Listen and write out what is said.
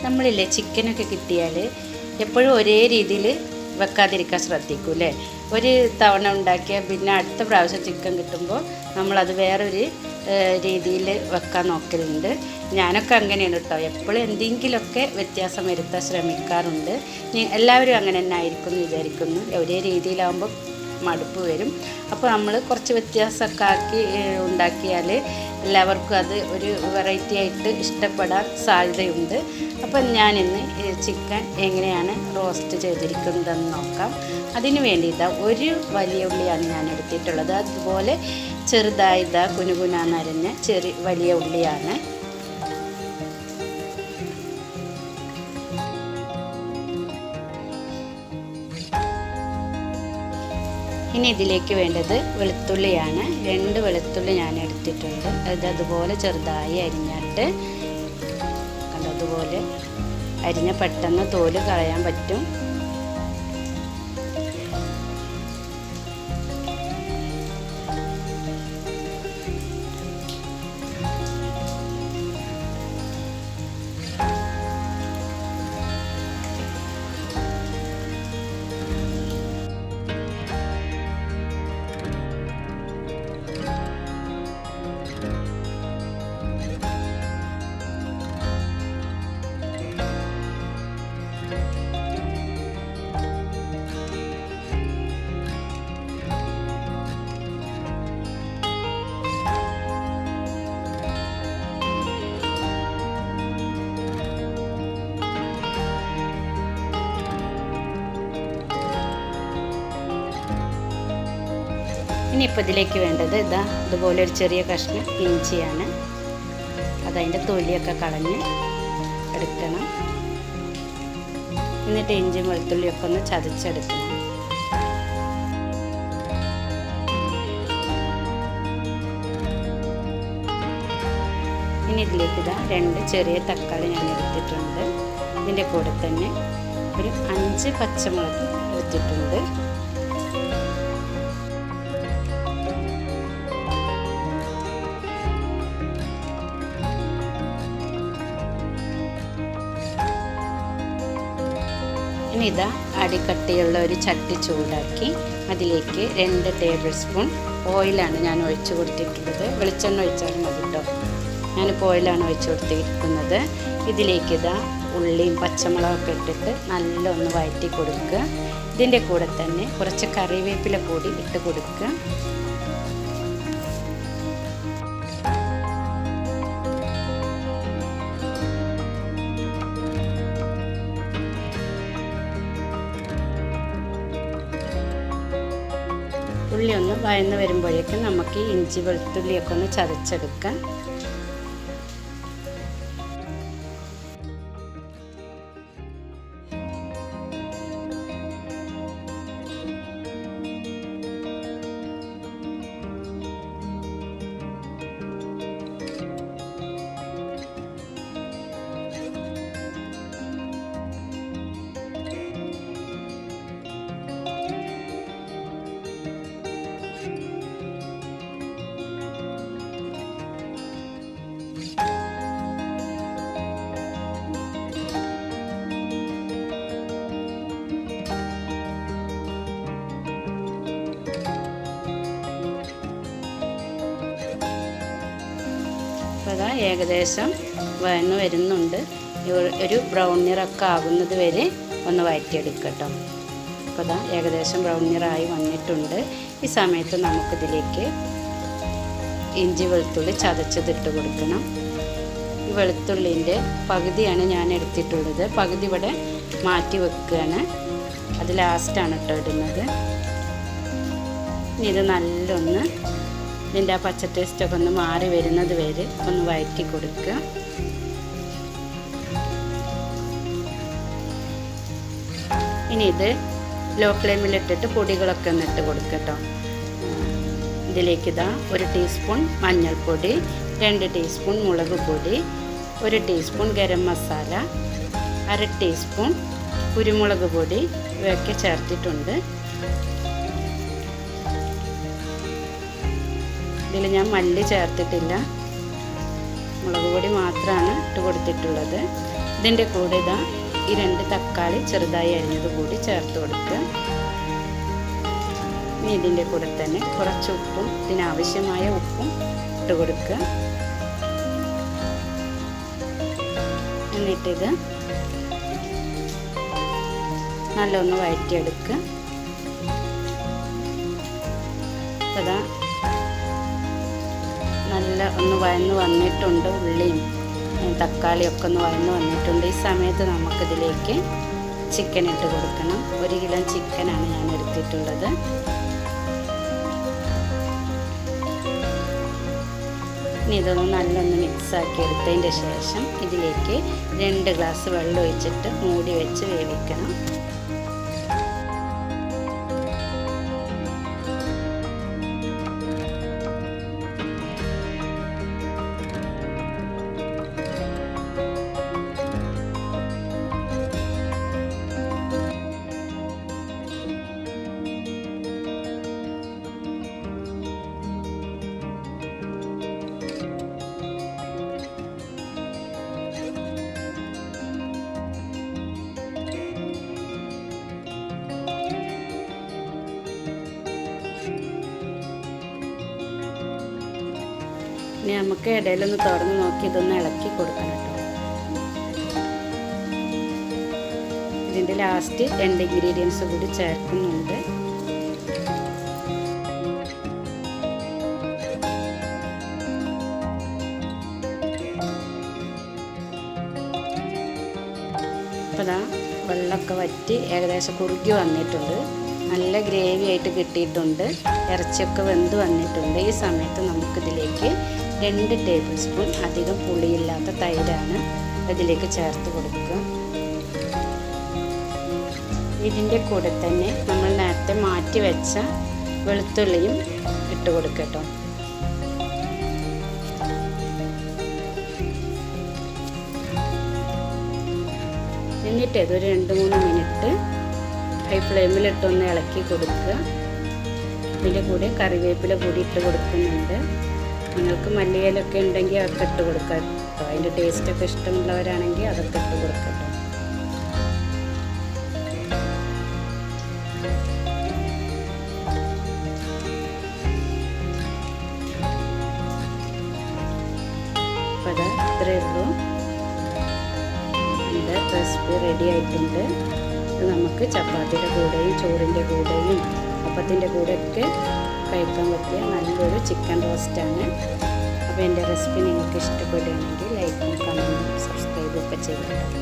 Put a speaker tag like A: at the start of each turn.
A: നമ്മളില്ലേ ചിക്കനൊക്കെ കിട്ടിയാൽ എപ്പോഴും ഒരേ രീതിയിൽ വെക്കാതിരിക്കാൻ ശ്രദ്ധിക്കും അല്ലേ. ഒരു തവണ ഉണ്ടാക്കിയാൽ പിന്നെ അടുത്ത പ്രാവശ്യം ചിക്കൻ കിട്ടുമ്പോൾ നമ്മളത് വേറൊരു രീതിയിൽ വെക്കാൻ നോക്കലുണ്ട്. ഞാനൊക്കെ അങ്ങനെയാണ് കേട്ടോ. എപ്പോഴും എന്തെങ്കിലുമൊക്കെ വ്യത്യാസം വരുത്താൻ ശ്രമിക്കാറുണ്ട്. എല്ലാവരും അങ്ങനെ തന്നെ ആയിരിക്കും എന്ന് വിചാരിക്കുന്നു. ഒരേ രീതിയിലാവുമ്പോൾ മടുപ്പ് വരും. അപ്പോൾ നമ്മൾ കുറച്ച് വ്യത്യാസമൊക്കെ ആക്കി ഉണ്ടാക്കിയാൽ എല്ലാവർക്കും അത് ഒരു വെറൈറ്റി ആയിട്ട് ഇഷ്ടപ്പെടാൻ സാധ്യതയുണ്ട്. അപ്പം ഞാനിന്ന് ചിക്കൻ എങ്ങനെയാണ് റോസ്റ്റ് ചെയ്തിരിക്കുന്നതെന്ന് നോക്കാം. അതിന് വേണ്ടി ഒരു വലിയ ഉള്ളിയാണ് ഞാൻ എടുത്തിട്ടുള്ളത്. അതുപോലെ ചെറുതായി കുനുകുനാന്നരിഞ്ഞ വലിയ ഉള്ളിയാണ്. ഇനി ഇതിലേക്ക് വേണ്ടത് വെളുത്തുള്ളിയാണ്. 2 വെളുത്തുള്ളി ഞാൻ എടുത്തിട്ടുണ്ട്. അതുപോലെ ചെറുതായി അരിഞ്ഞിട്ട് അതുപോലെ അരിഞ്ഞ പെട്ടെന്ന് തോല് കളയാൻ പറ്റും. ഇനിയിപ്പോൾ ഇതിലേക്ക് വേണ്ടത് ഇതുപോലെ ഒരു ചെറിയ കഷ്ണം ഇഞ്ചിയാണ്. അതതിൻ്റെ തൊലിയൊക്കെ കളഞ്ഞ് എടുക്കണം. എന്നിട്ട് ഇഞ്ചിയും വെളുത്തുള്ളിയൊക്കെ ഒന്ന് ചതച്ചെടുക്കണം. ഇനി ഇതിലേക്ക് 2 ചെറിയ തക്കാളി ഞാൻ എടുത്തിട്ടുണ്ട്. ഇതിൻ്റെ കൂടെ തന്നെ ഒരു 5 പച്ചമുളക് എടുത്തിട്ടുണ്ട്. ഇനി അടിക്കട്ടിയുള്ള ഒരു ചട്ടി ചൂടാക്കി അതിലേക്ക് 2 ടേബിൾ സ്പൂൺ ഓയിലാണ് ഞാൻ ഒഴിച്ചു കൊടുത്തിട്ടുള്ളത്. വെളിച്ചെണ്ണ ഒഴിച്ചാലും മതി കേട്ടോ. ഞാനിപ്പോൾ ഓയിലാണ് ഒഴിച്ചു കൊടുത്തിരിക്കുന്നത്. ഇതിലേക്ക് ഉള്ളിയും പച്ചമുളകൊക്കെ ഇട്ടിട്ട് നല്ല ഒന്ന് വഴറ്റി കൊടുക്കുക. ഇതിൻ്റെ കൂടെ തന്നെ കുറച്ച് കറിവേപ്പില കൂടി ഇട്ട് കൊടുക്കുക. ഉള്ളി ഒന്ന് വഴന്ന് വരുമ്പോഴേക്കും നമുക്ക് ഇഞ്ചി വെളുത്തുള്ളിയൊക്കെ ഒന്ന് ചതച്ചെടുക്കാം. അപ്പോൾ ഏകദേശം വഴന്ന് വരുന്നുണ്ട്. ഒരു ബ്രൗൺ നിറമൊക്കെ ആകുന്നത് വരെ ഒന്ന് വഴറ്റിയെടുക്കുക കേട്ടോ. അപ്പോൾ ഏകദേശം ബ്രൗൺ നിറമായി വന്നിട്ടുണ്ട്. ഈ സമയത്ത് നമുക്കിതിലേക്ക് ഇഞ്ചി വെളുത്തുള്ളി ചതച്ചതിട്ട് കൊടുക്കണം. ഈ വെളുത്തുള്ളിൻ്റെ പകുതിയാണ് ഞാൻ എടുത്തിട്ടുള്ളത്. പകുതി ഇവിടെ മാറ്റി വെക്കുകയാണ്. അത് ലാസ്റ്റാണ് കേട്ടോ ഇടുന്നത്. ഇനി ഇത് നല്ലൊന്ന് ഇതിൻ്റെ ആ പച്ച ടേസ്റ്റൊക്കെ ഒന്ന് മാറി വരുന്നത് വരെ ഒന്ന് വഴറ്റി കൊടുക്കുക. ഇനി ഇത് ലോ ഫ്ലെയിമിലിട്ടിട്ട് പൊടികളൊക്കെ ഒന്ന് ഇട്ട് കൊടുക്കുക കേട്ടോ. ഇതിലേക്ക് 1 ടീസ്പൂൺ മഞ്ഞൾപ്പൊടി, 2 ടീസ്പൂൺ മുളക് പൊടി, 1 ടീസ്പൂൺ ഗരം മസാല, 1/2 ടീസ്പൂൺ കുരുമുളക് പൊടി ഇവയൊക്കെ ചേർത്തിട്ടുണ്ട്. ഇതിൽ ഞാൻ മല്ലി ചേർത്തിട്ടില്ല, മുളക് പൊടി മാത്രമാണ് ഇട്ട് കൊടുത്തിട്ടുള്ളത്. ഇതിൻ്റെ കൂടെ ഇതാ ഈ 2 തക്കാളി ചെറുതായി അരിഞ്ഞത് കൂടി ചേർത്ത് കൊടുക്കുക. ഇനി ഇതിൻ്റെ കൂടെ തന്നെ കുറച്ച് ഉപ്പും ഇതിനാവശ്യമായ ഉപ്പും ഇട്ട് കൊടുക്കുക. എന്നിട്ടിത് നല്ലൊന്ന് വഴറ്റിയെടുക്കുക. അതാ നല്ല ഒന്ന് വഴന്ന് വന്നിട്ടുണ്ട്. ഉള്ളിയും തക്കാളിയൊക്കെ ഒന്ന് വഴന്ന് വന്നിട്ടുണ്ട്. ഈ സമയത്ത് നമുക്കിതിലേക്ക് ചിക്കൻ ഇട്ട് കൊടുക്കണം. 1 കിലോ ചിക്കനാണ് ഞാൻ എടുത്തിട്ടുള്ളത്. ഇനി ഇതൊന്ന് നല്ലൊന്ന് മിക്സാക്കി എടുത്തതിൻ്റെ ശേഷം ഇതിലേക്ക് 2 ഗ്ലാസ് വെള്ളം ഒഴിച്ചിട്ട് മൂടി വെച്ച് വേവിക്കണം. ഇനി നമുക്ക് ഇടയിലൊന്ന് തുറന്ന് നോക്കി ഇതൊന്ന് ഇളക്കി കൊടുക്കണം കേട്ടോ. ഇതിൻ്റെ ലാസ്റ്റ് 2 ഇൻഗ്രീഡിയൻസ് കൂടി ചേർക്കുന്നുണ്ട്. അപ്പോൾ ദാ വെള്ളമൊക്കെ വറ്റി ഏകദേശം കുറുകി വന്നിട്ടുണ്ട്. നല്ല ഗ്രേവി ആയിട്ട് കിട്ടിയിട്ടുണ്ട്. ഇറച്ചിയൊക്കെ വെന്ത് വന്നിട്ടുണ്ട്. ഈ സമയത്ത് നമുക്കിതിലേക്ക് 2 ടേബിൾ സ്പൂൺ അധികം പുളിയില്ലാത്ത തൈരാണ് ഇതിലേക്ക് ചേർത്ത് കൊടുക്കുക. ഇതിൻ്റെ കൂടെ തന്നെ നമ്മൾ നേരത്തെ മാറ്റി വെച്ച വെളുത്തുള്ളിയും ഇട്ട് കൊടുക്കുക കേട്ടോ. എന്നിട്ട് ഇതൊരു 2-3 മിനിറ്റ് ഹൈ ഫ്ലെയിമിലിട്ടൊന്ന് ഇളക്കി കൊടുക്കുക. ഇതിൻ്റെ കൂടെ കറിവേപ്പില കൂടി ഇട്ട് കൊടുക്കുന്നുണ്ട്. നിങ്ങൾക്ക് മല്ലിയിലൊക്കെ ഉണ്ടെങ്കിൽ അതൊക്കെ ഇട്ട് കൊടുക്കാം കേട്ടോ. അതിൻ്റെ ടേസ്റ്റൊക്കെ ഇഷ്ടമുള്ളവരാണെങ്കിൽ അതൊക്കെ ഇട്ട് കൊടുക്കാം കേട്ടോ. അപ്പോൾ അതാ ഇത്രയേ ഉള്ളൂ. നമ്മുടെ റെസിപ്പി റെഡി ആയിട്ടുണ്ട്. ഇത് നമുക്ക് ചപ്പാത്തിയുടെ കൂടെയും ചോറിൻ്റെ കൂടെയും അപ്പത്തിൻ്റെ കൂടെയൊക്കെ കഴിക്കാൻ പറ്റിയ നല്ലൊരു ചിക്കൻ റോസ്റ്റാണ്. അപ്പോൾ എൻ്റെ റെസിപ്പി നിങ്ങൾക്ക് ഇഷ്ടപ്പെടുകയാണെങ്കിൽ ലൈക്കും കമൻറ്റും സബ്സ്ക്രൈബും ഒക്കെ ചെയ്യുക.